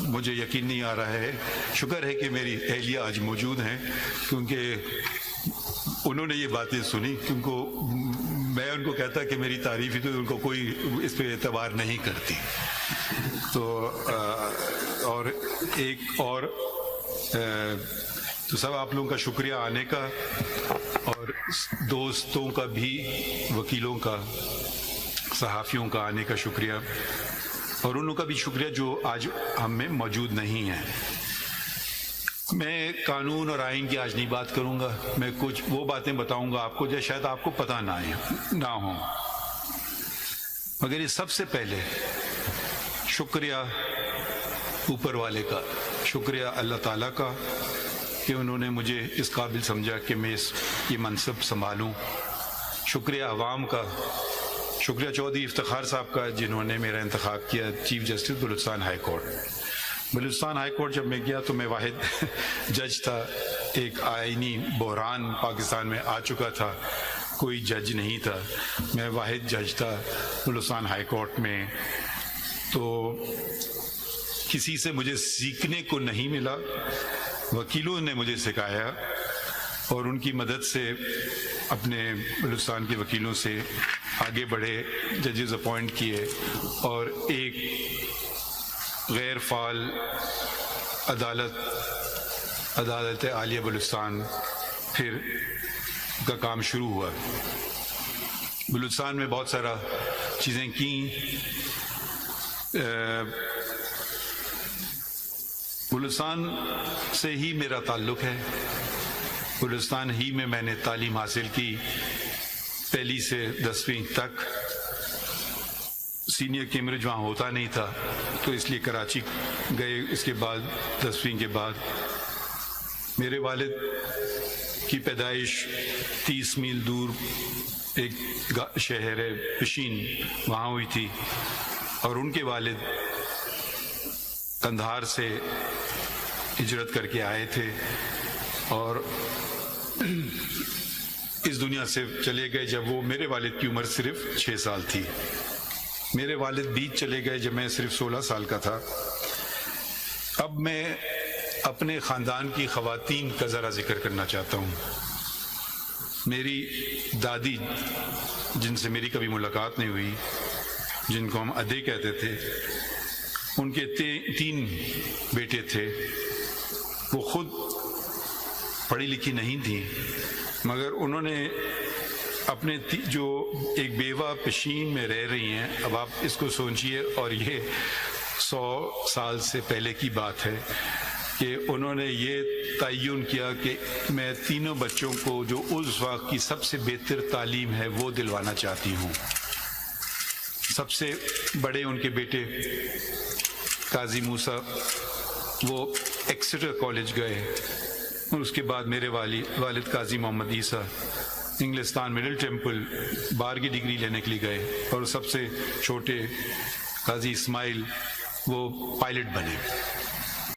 مجھے یقین نہیں آ رہا ہے. شکر ہے کہ میری اہلیہ آج موجود ہیں، کیونکہ انہوں نے یہ باتیں سنی، کیونکہ میں ان کو کہتا کہ میری تعریف ہی تو ان کو کوئی اس پہ اعتبار نہیں کرتی. تو اور ایک اور تو سب آپ لوگوں کا شکریہ آنے کا، اور دوستوں کا بھی، وکیلوں کا، صحافیوں کا آنے کا شکریہ، اور ان لوگوں کا بھی شکریہ جو آج ہم میں موجود نہیں ہیں. میں قانون اور آئین کی آج نہیں بات کروں گا، میں کچھ وہ باتیں بتاؤں گا آپ کو جو شاید آپ کو پتہ نہ ہوں. مگر یہ سب سے پہلے شکریہ اوپر والے کا، شکریہ اللہ تعالیٰ کا کہ انہوں نے مجھے اس قابل سمجھا کہ میں یہ منصب سنبھالوں. شکریہ عوام کا، شکریہ چودھری افتخار صاحب کا جنہوں نے میرا انتخاب کیا chief justice Balochistan high court. Balochistan high court جب میں گیا تو میں واحد جج تھا. ایک آئینی بحران پاکستان میں آ چکا تھا، کوئی جج نہیں تھا، میں واحد جج تھا بلوچستان ہائی کورٹ میں. تو کسی سے مجھے سیکھنے کو نہیں ملا، وکیلوں نے مجھے سکھایا، اور ان کی مدد سے اپنے بلوچستان کے وکیلوں سے آگے بڑھے، ججز اپوائنٹ کیے، اور ایک غیر فعال عدالت عالیہ بلوچستان پھر کا کام شروع ہوا. بلوچستان میں بہت سارا چیزیں کیں. بلوچستان سے ہی میرا تعلق ہے، بلوچستان ہی میں نے تعلیم حاصل کی، پہلی سے 10ویں تک. سینئر کیمبرج وہاں ہوتا نہیں تھا تو اس لیے کراچی گئے. اس کے بعد 10ویں کے بعد میرے والد کی پیدائش 30 میل دور ایک شہر ہے پشین، وہاں ہوئی تھی، اور ان کے والد قندھار سے ہجرت کر کے آئے تھے اور اس دنیا سے چلے گئے جب وہ میرے والد کی عمر صرف 6 سال تھی. میرے والد بھی چلے گئے جب میں صرف 16 سال کا تھا. اب میں اپنے خاندان کی خواتین کا ذرا ذکر کرنا چاہتا ہوں. میری دادی، جن سے میری کبھی ملاقات نہیں ہوئی، جن کو ہم ادے کہتے تھے، ان کے 3 بیٹے تھے. وہ خود پڑھی لکھی نہیں تھیں، مگر انہوں نے اپنے جو ایک بیوہ پشین میں رہ رہی ہیں، اب آپ اس کو سوچئے، اور یہ 100 سال سے پہلے کی بات ہے کہ انہوں نے یہ تعین کیا کہ میں تینوں بچوں کو جو اس وقت کی سب سے بہتر تعلیم ہے وہ دلوانا چاہتی ہوں. سب سے بڑے ان کے بیٹے قاضی موسیٰ، وہ ایکسیٹر کالج گئے، اور اس کے بعد میرے والد قاضی محمد عیسیٰ انگلستان مڈل ٹیمپل بار کی ڈگری لینے کے لیے گئے، اور سب سے چھوٹے قاضی اسماعیل وہ پائلٹ بنے.